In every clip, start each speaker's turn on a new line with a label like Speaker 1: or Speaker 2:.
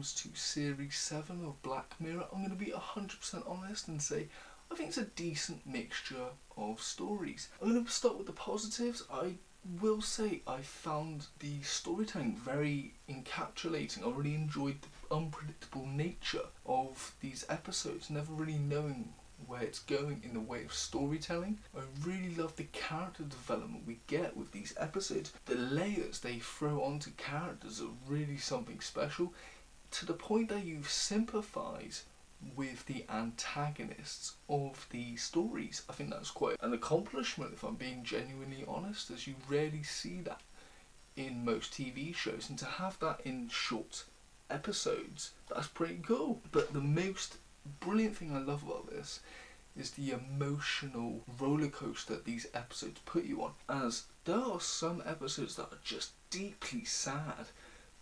Speaker 1: comes to Series 7 of Black Mirror, I'm going to be 100% honest and say I think it's a decent mixture of stories. I'm going to start with the positives. I will say I found the storytelling very encapsulating. I really enjoyed the unpredictable nature of these episodes, never really knowing where it's going in the way of storytelling. I really love the character development we get with these episodes. The layers they throw onto characters are really something special, to the point that you sympathise with the antagonists of the stories. I think that's quite an accomplishment, if I'm being genuinely honest, as you rarely see that in most TV shows, and to have that in short episodes, that's pretty cool. But the most brilliant thing I love about this is the emotional roller coaster these episodes put you on, as there are some episodes that are just deeply sad,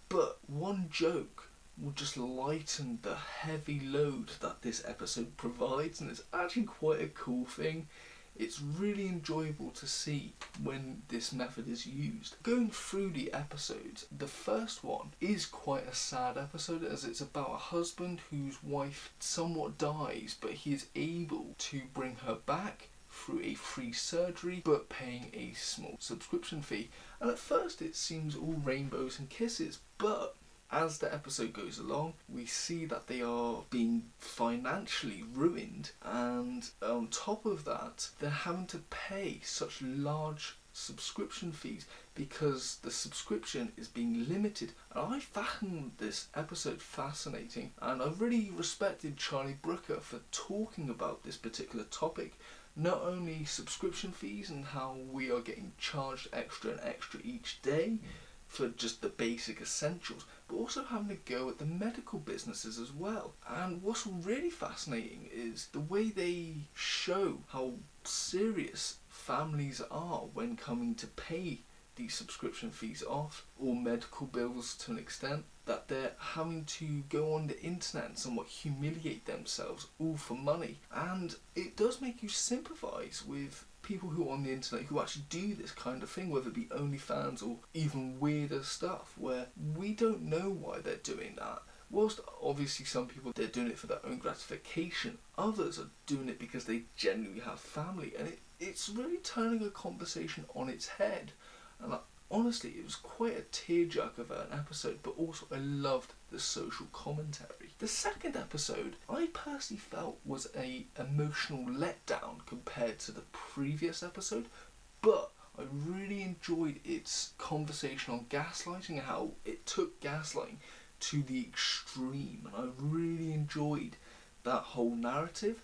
Speaker 1: but one joke will just lighten the heavy load that this episode provides, and it's actually quite a cool thing. It's really enjoyable to see when this method is used. Going through the episodes, the first one is quite a sad episode, as it's about a husband whose wife somewhat dies, but he is able to bring her back through a free surgery, but paying a small subscription fee. And at first it seems all rainbows and kisses, but as the episode goes along, we see that they are being financially ruined, and on top of that, they're having to pay such large subscription fees because the subscription is being limited. And I found this episode fascinating, and I really respected Charlie Brooker for talking about this particular topic. Not only subscription fees and how we are getting charged extra and extra each day for just the basic essentials, but also having to go at the medical businesses as well. And what's really fascinating is the way they show how serious families are when coming to pay these subscription fees off, or medical bills to an extent, that they're having to go on the internet and somewhat humiliate themselves all for money. And it does make you sympathise with people who are on the internet who actually do this kind of thing, whether it be OnlyFans or even weirder stuff, where we don't know why they're doing that. Whilst obviously some people, they're doing it for their own gratification, others are doing it because they genuinely have family, and it's really turning a conversation on its head. And honestly, it was quite a tearjerker of an episode, but also I loved the social commentary. The second episode, I personally felt was a emotional letdown compared to the previous episode, but I really enjoyed its conversation on gaslighting and how it took gaslighting to the extreme, and I really enjoyed that whole narrative.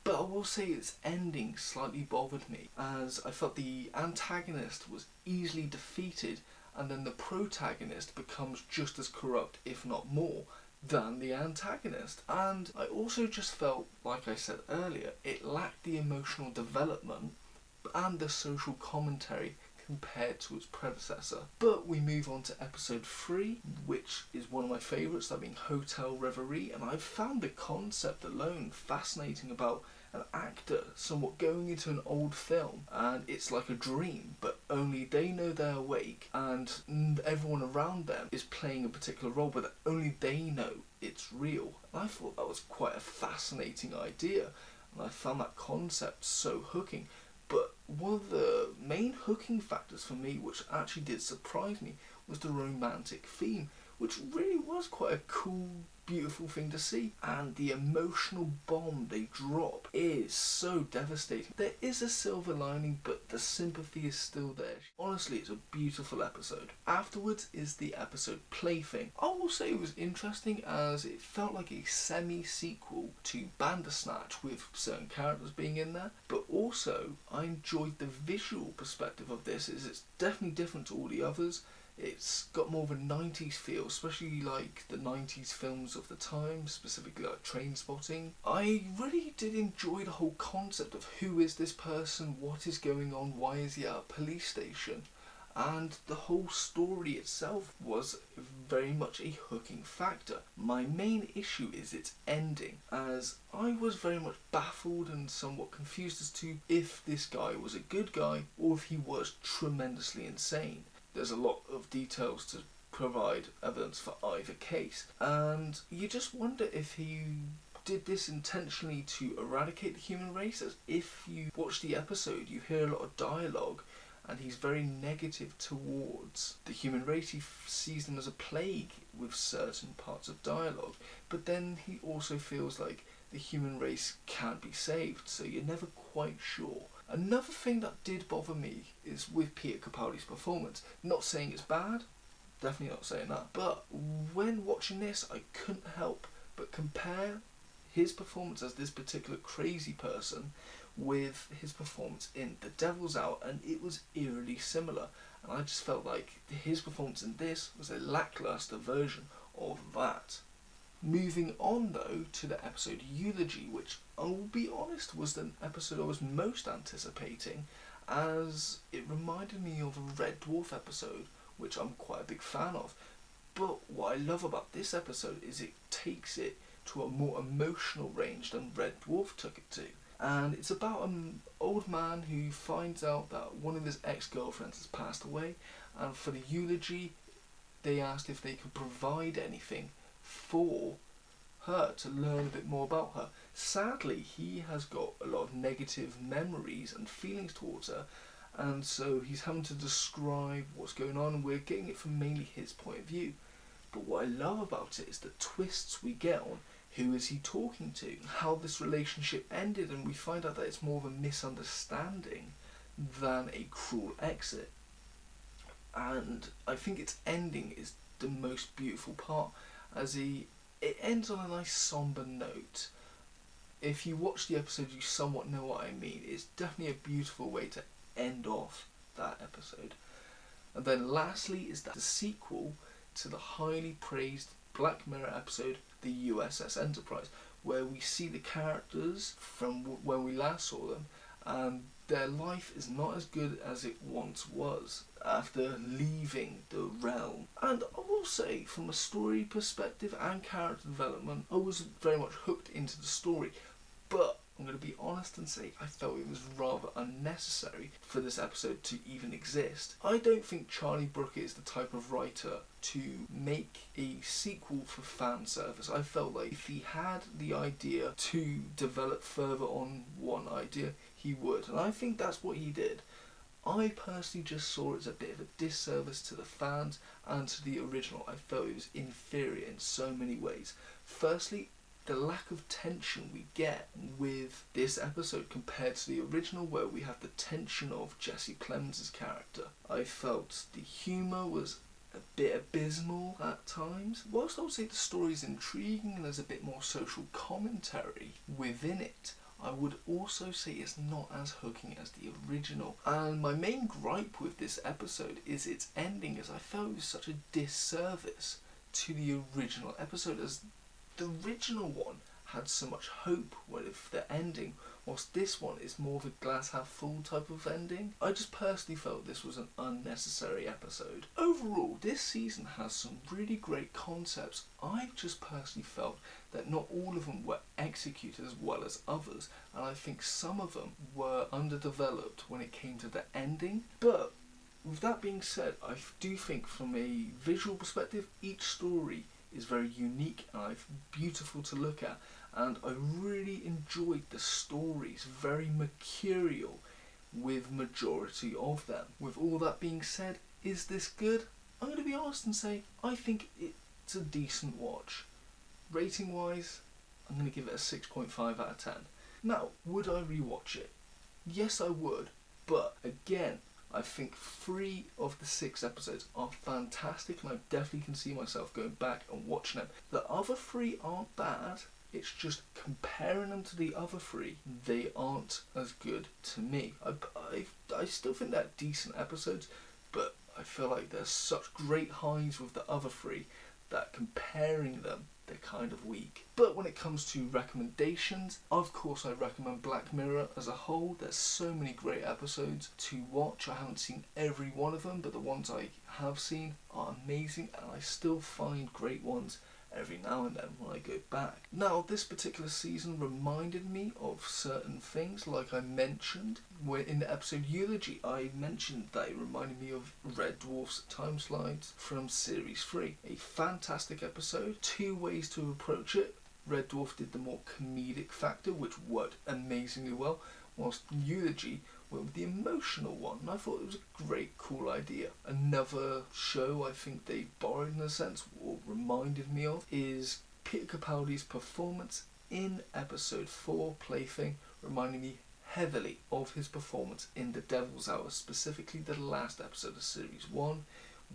Speaker 1: But I will say its ending slightly bothered me, as I felt the antagonist was easily defeated, and then the protagonist becomes just as corrupt, if not more, than the antagonist. And I also just felt, like I said earlier, it lacked the emotional development and the social commentary compared to its predecessor. But we move on to episode 3, which is one of my favourites, that being Hotel Reverie, and I've found the concept alone fascinating about an actor somewhat going into an old film, and it's like a dream, but only they know they're awake, and everyone around them is playing a particular role, but only they know it's real. And I thought that was quite a fascinating idea, and I found that concept so hooking. But one of the main hooking factors for me, which actually did surprise me, was the romantic theme, which really was quite a cool, beautiful thing to see. And the emotional bomb they drop is so devastating. There is a silver lining, but the sympathy is still there. Honestly, it's a beautiful episode. Afterwards is the episode Plaything. I will say it was interesting, as it felt like a semi-sequel to Bandersnatch, with certain characters being in there, but also I enjoyed the visual perspective of this, as it's definitely different to all the others. It's got more of a 90s feel, especially like the 90s films of the time, specifically like Trainspotting. I really did enjoy the whole concept of who is this person, what is going on, why is he at a police station, and the whole story itself was very much a hooking factor. My main issue is its ending, as I was very much baffled and somewhat confused as to if this guy was a good guy or if he was tremendously insane. There's a lot of details to provide evidence for either case. And you just wonder if he did this intentionally to eradicate the human race. As if you watch the episode, you hear a lot of dialogue, and he's very negative towards the human race. He sees them as a plague with certain parts of dialogue, but then he also feels like the human race can't be saved, so you're never quite sure. Another thing that did bother me is with Peter Capaldi's performance. Not saying it's bad, definitely not saying that, but when watching this, I couldn't help but compare his performance as this particular crazy person with his performance in The Devil's Out, and it was eerily similar. And I just felt like his performance in this was a lackluster version of that. Moving on though to the episode Eulogy, which I will be honest was the episode I was most anticipating, as it reminded me of a Red Dwarf episode, which I'm quite a big fan of. But what I love about this episode is it takes it to a more emotional range than Red Dwarf took it to. And it's about an old man who finds out that one of his ex-girlfriends has passed away, and for the eulogy they asked if they could provide anything for her to learn a bit more about her. Sadly, he has got a lot of negative memories and feelings towards her, and so he's having to describe what's going on, and we're getting it from mainly his point of view. But what I love about it is the twists we get on who is he talking to, how this relationship ended, and we find out that it's more of a misunderstanding than a cruel exit. And I think its ending is the most beautiful part, as it ends on a nice somber note. If you watch the episode, you somewhat know what I mean. It's definitely a beautiful way to end off that episode. And then lastly is that the sequel to the highly praised Black Mirror episode, the USS Enterprise, where we see the characters from when we last saw them, and their life is not as good as it once was after leaving the realm. And I will say, from a story perspective and character development, I was very much hooked into the story, but I'm going to be honest and say I felt it was rather unnecessary for this episode to even exist. I don't think Charlie Brooker is the type of writer to make a sequel for fan service. I felt like if he had the idea to develop further on one idea, he would, and I think that's what he did. I personally just saw it as a bit of a disservice to the fans and to the original. I felt it was inferior in so many ways. Firstly, the lack of tension we get with this episode compared to the original, where we have the tension of Jesse Plemons' character. I felt the humour was a bit abysmal at times. Whilst I would say the story is intriguing and there's a bit more social commentary within it, I would also say it's not as hooking as the original. And my main gripe with this episode is its ending, as I felt it was such a disservice to the original episode, as the original one had so much hope with the ending, whilst this one is more of a glass half full type of ending. I just personally felt this was an unnecessary episode. Overall, this season has some really great concepts. I've just personally felt that not all of them were executed as well as others, and I think some of them were underdeveloped when it came to the ending. But with that being said, I do think from a visual perspective, each story is very unique and beautiful to look at, and I really enjoyed the stories, very mercurial with majority of them. With all that being said, is this good? I'm going to be honest and say I think it's a decent watch. Rating wise, I'm going to give it a 6.5 out of 10. Now, would I rewatch it? Yes, I would, but again, I think 3 of the 6 episodes are fantastic, and I definitely can see myself going back and watching them. The other 3 aren't bad, it's just comparing them to the other 3, they aren't as good to me. I still think they're decent episodes, but I feel like there's such great highs with the other 3 that comparing them, they're kind of weak. But when it comes to recommendations, of course I recommend Black Mirror as a whole. There's so many great episodes to watch. I haven't seen every one of them, but the ones I have seen are amazing, and I still find great ones every now and then when I go back. Now, this particular season reminded me of certain things, like I mentioned in the episode Eulogy. I mentioned that it reminded me of Red Dwarf's time slides from Series 3. A fantastic episode, two ways to approach it. Red Dwarf did the more comedic factor, which worked amazingly well, whilst Eulogy went with the emotional one, and I thought it was a great, cool idea. Another show I think they borrowed in a sense, or reminded me of, is Peter Capaldi's performance in episode 4, Plaything, reminding me heavily of his performance in The Devil's Hour, specifically the last episode of Series 1,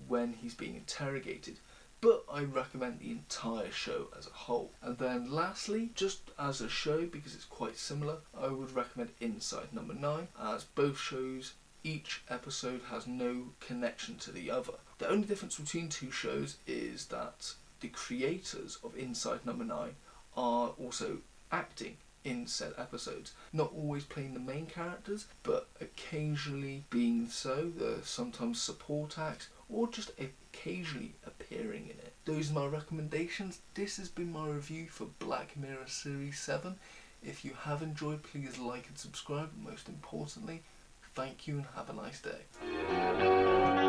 Speaker 1: when he's being interrogated. But I recommend the entire show as a whole. And then lastly, just as a show, because it's quite similar, I would recommend Inside Number 9, as both shows, each episode has no connection to the other. The only difference between two shows is that the creators of Inside Number 9 are also acting in said episodes, not always playing the main characters, but occasionally being so. They're sometimes support acts, or just occasionally appearing in it. Those are my recommendations. This has been my review for Black Mirror Series 7. If you have enjoyed, please like and subscribe. Most importantly, thank you and have a nice day.